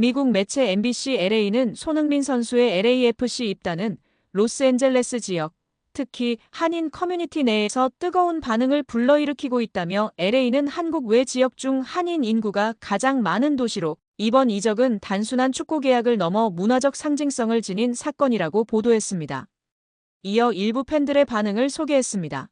미국 매체 MBC LA는 손흥민 선수의 LAFC 입단은 로스앤젤레스 지역, 특히 한인 커뮤니티 내에서 뜨거운 반응을 불러일으키고 있다며 LA는 한국 외 지역 중 한인 인구가 가장 많은 도시로 이번 이적은 단순한 축구 계약을 넘어 문화적 상징성을 지닌 사건이라고 보도했습니다. 이어 일부 팬들의 반응을 소개했습니다.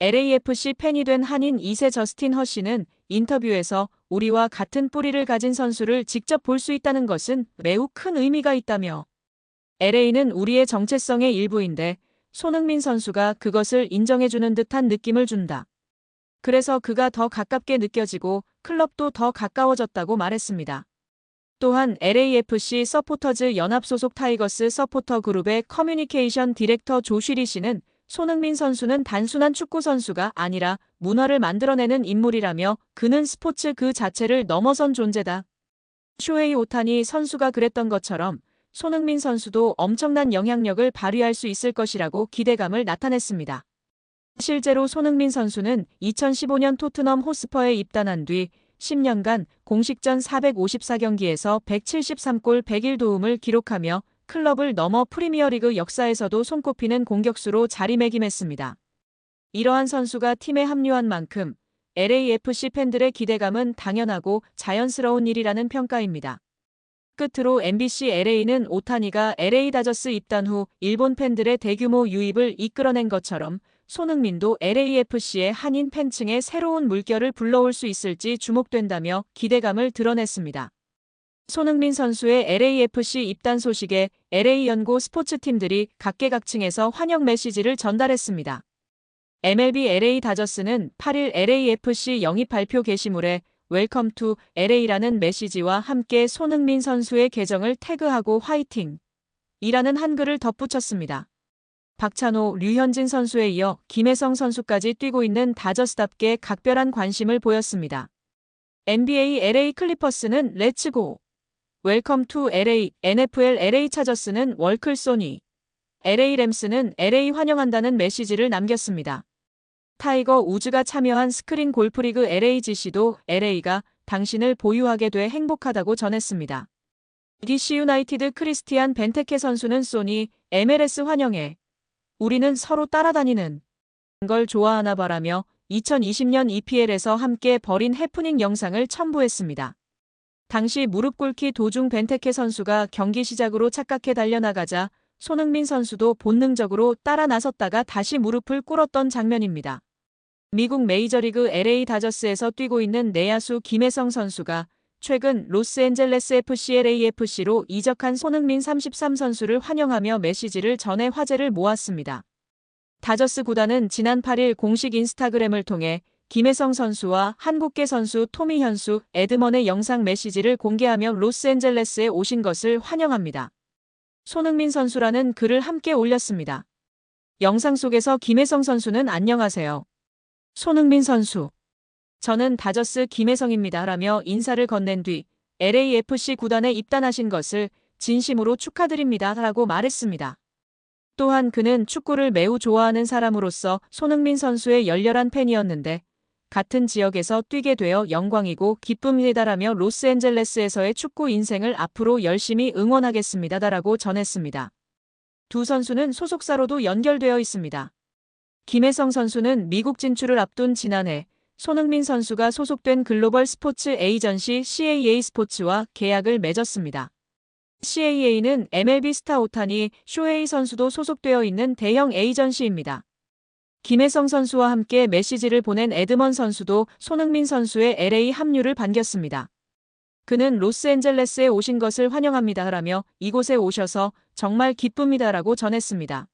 LAFC 팬이 된 한인 2세 저스틴 허씨는 인터뷰에서 우리와 같은 뿌리를 가진 선수를 직접 볼 수 있다는 것은 매우 큰 의미가 있다며 LA는 우리의 정체성의 일부인데 손흥민 선수가 그것을 인정해주는 듯한 느낌을 준다. 그래서 그가 더 가깝게 느껴지고 클럽도 더 가까워졌다고 말했습니다. 또한 LAFC 서포터즈 연합 소속 타이거스 서포터 그룹의 커뮤니케이션 디렉터 조쉬리 씨는 손흥민 선수는 단순한 축구 선수가 아니라 문화를 만들어내는 인물이라며 그는 스포츠 그 자체를 넘어선 존재다. 쇼헤이 오타니 선수가 그랬던 것처럼 손흥민 선수도 엄청난 영향력을 발휘할 수 있을 것이라고 기대감을 나타냈습니다. 실제로 손흥민 선수는 2015년 토트넘 호스퍼에 입단한 뒤 10년간 공식전 454경기에서 173골 101도움을 기록하며 클럽을 넘어 프리미어리그 역사에서도 손꼽히는 공격수로 자리매김했습니다. 이러한 선수가 팀에 합류한 만큼 LAFC 팬들의 기대감은 당연하고 자연스러운 일이라는 평가입니다. 끝으로 MBC LA는 오타니가 LA 다저스 입단 후 일본 팬들의 대규모 유입을 이끌어낸 것처럼 손흥민도 LAFC의 한인 팬층에 새로운 물결을 불러올 수 있을지 주목된다며 기대감을 드러냈습니다. 손흥민 선수의 LAFC 입단 소식에 LA 연고 스포츠팀들이 각계각층에서 환영 메시지를 전달했습니다. MLB LA 다저스는 8일 LAFC 영입 발표 게시물에 웰컴 투 LA라는 메시지와 함께 손흥민 선수의 계정을 태그하고 화이팅! 이라는 한글을 덧붙였습니다. 박찬호, 류현진 선수에 이어 김혜성 선수까지 뛰고 있는 다저스답게 각별한 관심을 보였습니다. NBA LA 클리퍼스는 렛츠고! 웰컴 투 LA, NFL LA 차저스는 월클 소니, LA 램스는 LA 환영한다는 메시지를 남겼습니다. 타이거 우즈가 참여한 스크린 골프리그 LAGC도 LA가 당신을 보유하게 돼 행복하다고 전했습니다. DC 유나이티드 크리스티안 벤테케 선수는 소니, MLS 환영해. 우리는 서로 따라다니는 걸 좋아하나 바라며 2020년 EPL에서 함께 벌인 해프닝 영상을 첨부했습니다. 당시 무릎 꿇기 도중 벤테케 선수가 경기 시작으로 착각해 달려나가자 손흥민 선수도 본능적으로 따라 나섰다가 다시 무릎을 꿇었던 장면입니다. 미국 메이저리그 LA 다저스에서 뛰고 있는 내야수 김혜성 선수가 최근 로스앤젤레스 FC LAFC로 이적한 손흥민 33 선수를 환영하며 메시지를 전해 화제를 모았습니다. 다저스 구단은 지난 8일 공식 인스타그램을 통해 김혜성 선수와 한국계 선수 토미 현수, 에드먼의 영상 메시지를 공개하며 로스앤젤레스에 오신 것을 환영합니다. 손흥민 선수라는 글을 함께 올렸습니다. 영상 속에서 김혜성 선수는 안녕하세요. 손흥민 선수. 저는 다저스 김혜성입니다. 라며 인사를 건넨 뒤 LAFC 구단에 입단하신 것을 진심으로 축하드립니다. 라고 말했습니다. 또한 그는 축구를 매우 좋아하는 사람으로서 손흥민 선수의 열렬한 팬이었는데 같은 지역에서 뛰게 되어 영광이고 기쁨이다라며 로스앤젤레스에서의 축구 인생을 앞으로 열심히 응원하겠습니다. 라고 전했습니다. 두 선수는 소속사로도 연결되어 있습니다. 김혜성 선수는 미국 진출을 앞둔 지난해 손흥민 선수가 소속된 글로벌 스포츠 에이전시 CAA 스포츠와 계약을 맺었습니다. CAA는 MLB 스타 오타니, 쇼헤이 선수도 소속되어 있는 대형 에이전시입니다. 김혜성 선수와 함께 메시지를 보낸 에드먼 선수도 손흥민 선수의 LA 합류를 반겼습니다. 그는 로스앤젤레스에 오신 것을 환영합니다. 라며 이곳에 오셔서 정말 기쁩니다라고 전했습니다.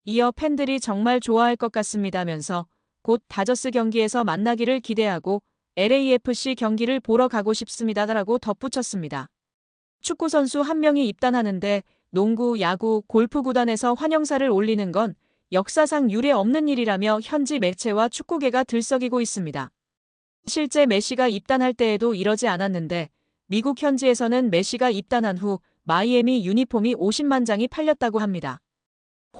이어 팬들이 정말 좋아할 것 같습니다면서 곧 다저스 경기에서 만나기를 기대하고 LAFC 경기를 보러 가고 싶습니다라고 덧붙였습니다. 축구 선수 한 명이 입단하는데 농구, 야구, 골프 구단에서 환영사를 올리는 건 역사상 유례 없는 일이라며 현지 매체와 축구계가 들썩이고 있습니다. 실제 메시가 입단할 때에도 이러지 않았는데 미국 현지에서는 메시가 입단한 후 마이애미 유니폼이 50만 장이 팔렸다고 합니다.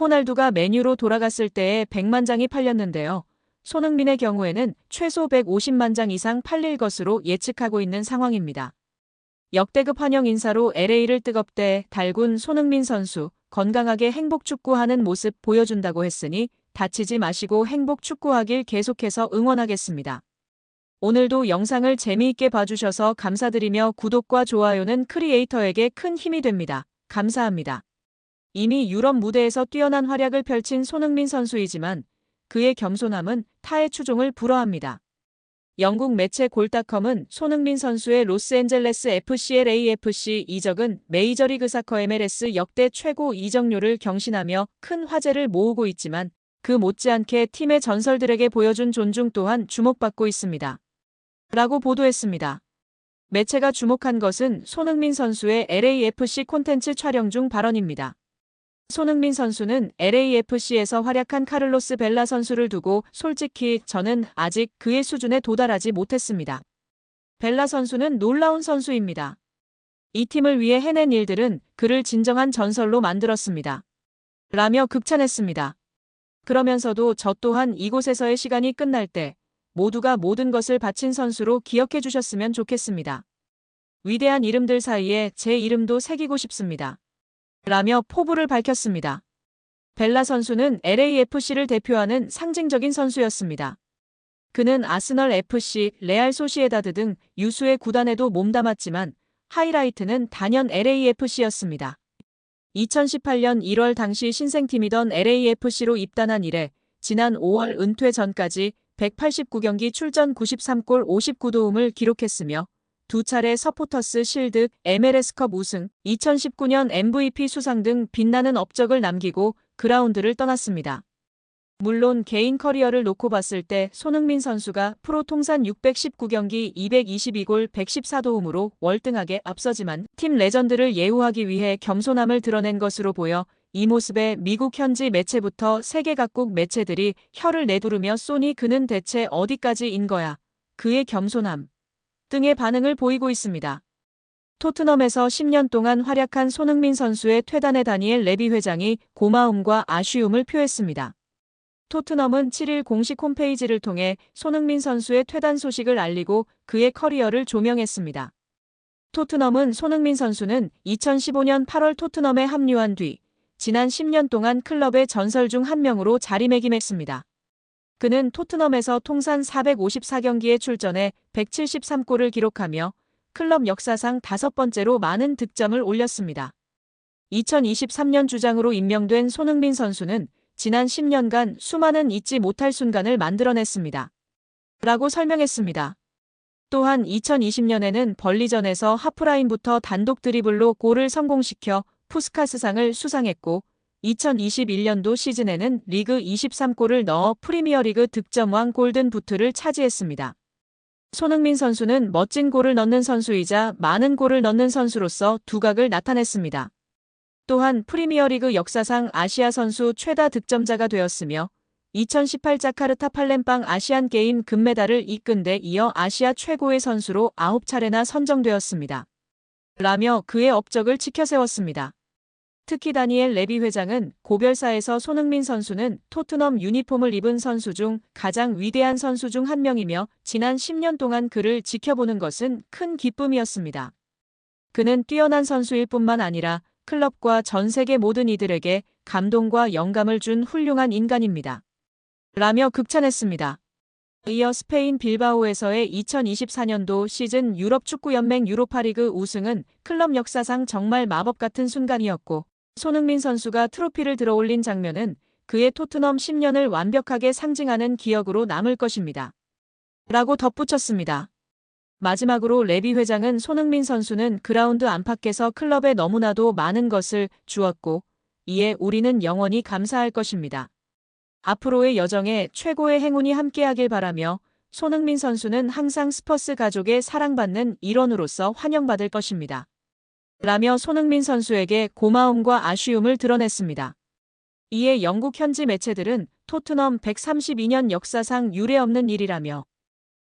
호날두가 맨유로 돌아갔을 때에 100만 장이 팔렸는데요. 손흥민의 경우에는 최소 150만 장 이상 팔릴 것으로 예측하고 있는 상황입니다. 역대급 환영 인사로 LA를 뜨겁게 달군 손흥민 선수, 건강하게 행복 축구하는 모습 보여준다고 했으니 다치지 마시고 행복 축구하길 계속해서 응원하겠습니다. 오늘도 영상을 재미있게 봐주셔서 감사드리며 구독과 좋아요는 크리에이터에게 큰 힘이 됩니다. 감사합니다. 이미 유럽 무대에서 뛰어난 활약을 펼친 손흥민 선수이지만 그의 겸손함은 타의 추종을 불허합니다. 영국 매체 골닷컴은 손흥민 선수의 로스앤젤레스 FC LAFC 이적은 메이저리그 사커 MLS 역대 최고 이적료를 경신하며 큰 화제를 모으고 있지만 그 못지않게 팀의 전설들에게 보여준 존중 또한 주목받고 있습니다. 라고 보도했습니다. 매체가 주목한 것은 손흥민 선수의 LAFC 콘텐츠 촬영 중 발언입니다. 손흥민 선수는 LAFC에서 활약한 카를로스 벨라 선수를 두고 솔직히 저는 아직 그의 수준에 도달하지 못했습니다. 벨라 선수는 놀라운 선수입니다. 이 팀을 위해 해낸 일들은 그를 진정한 전설로 만들었습니다. 라며 극찬했습니다. 그러면서도 저 또한 이곳에서의 시간이 끝날 때 모두가 모든 것을 바친 선수로 기억해 주셨으면 좋겠습니다. 위대한 이름들 사이에 제 이름도 새기고 싶습니다. 라며 포부를 밝혔습니다. 벨라 선수는 LAFC를 대표하는 상징적인 선수였습니다. 그는 아스널 FC, 레알 소시에다드 등 유수의 구단에도 몸담았지만 하이라이트는 단연 LAFC였습니다. 2018년 1월 당시 신생팀이던 LAFC로 입단한 이래 지난 5월 은퇴 전까지 189경기 출전 93골 59도움을 기록했으며 두 차례 서포터스 실드, MLS컵 우승, 2019년 MVP 수상 등 빛나는 업적을 남기고 그라운드를 떠났습니다. 물론 개인 커리어를 놓고 봤을 때 손흥민 선수가 프로 통산 619경기 222골 114도움으로 월등하게 앞서지만 팀 레전드를 예우하기 위해 겸손함을 드러낸 것으로 보여 이 모습에 미국 현지 매체부터 세계 각국 매체들이 혀를 내두르며 쏘니 그는 대체 어디까지인 거야? 그의 겸손함 등의 반응을 보이고 있습니다. 토트넘에서 10년 동안 활약한 손흥민 선수의 퇴단에 다니엘 레비 회장이 고마움과 아쉬움을 표했습니다. 토트넘은 7일 공식 홈페이지를 통해 손흥민 선수의 퇴단 소식을 알리고 그의 커리어를 조명했습니다. 토트넘은 손흥민 선수는 2015년 8월 토트넘에 합류한 뒤 지난 10년 동안 클럽의 전설 중 한 명으로 자리매김했습니다. 그는 토트넘에서 통산 454경기에 출전해 173골을 기록하며 클럽 역사상 5번째로 많은 득점을 올렸습니다. 2023년 주장으로 임명된 손흥민 선수는 지난 10년간 수많은 잊지 못할 순간을 만들어냈습니다. 라고 설명했습니다. 또한 2020년에는 벌리전에서 하프라인부터 단독 드리블로 골을 성공시켜 푸스카스상을 수상했고 2021년도 시즌에는 리그 23골을 넣어 프리미어리그 득점왕 골든 부트를 차지했습니다. 손흥민 선수는 멋진 골을 넣는 선수이자 많은 골을 넣는 선수로서 두각을 나타냈습니다. 또한 프리미어리그 역사상 아시아 선수 최다 득점자가 되었으며 2018 자카르타 팔렘방 아시안게임 금메달을 이끈 데 이어 아시아 최고의 선수로 9차례나 선정되었습니다. 라며 그의 업적을 치켜세웠습니다. 특히 다니엘 레비 회장은 고별사에서 손흥민 선수는 토트넘 유니폼을 입은 선수 중 가장 위대한 선수 중 한 명이며 지난 10년 동안 그를 지켜보는 것은 큰 기쁨이었습니다. 그는 뛰어난 선수일 뿐만 아니라 클럽과 전 세계 모든 이들에게 감동과 영감을 준 훌륭한 인간입니다. 라며 극찬했습니다. 이어 스페인 빌바오에서의 2024년도 시즌 유럽축구연맹 유로파리그 우승은 클럽 역사상 정말 마법 같은 순간이었고 손흥민 선수가 트로피를 들어올린 장면은 그의 토트넘 10년을 완벽하게 상징하는 기억으로 남을 것입니다. 라고 덧붙였습니다. 마지막으로 레비 회장은 손흥민 선수는 그라운드 안팎에서 클럽에 너무나도 많은 것을 주었고 이에 우리는 영원히 감사할 것입니다. 앞으로의 여정에 최고의 행운이 함께하길 바라며 손흥민 선수는 항상 스퍼스 가족의 사랑받는 일원으로서 환영받을 것입니다. 라며 손흥민 선수에게 고마움과 아쉬움을 드러냈습니다. 이에 영국 현지 매체들은 토트넘 132년 역사상 유례없는 일이라며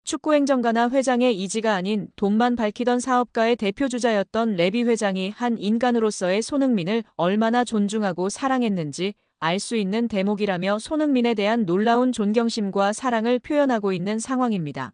축구행정가나 회장의 이지가 아닌 돈만 밝히던 사업가의 대표주자였던 레비 회장이 한 인간으로서의 손흥민을 얼마나 존중하고 사랑했는지 알 수 있는 대목이라며 손흥민에 대한 놀라운 존경심과 사랑을 표현하고 있는 상황입니다.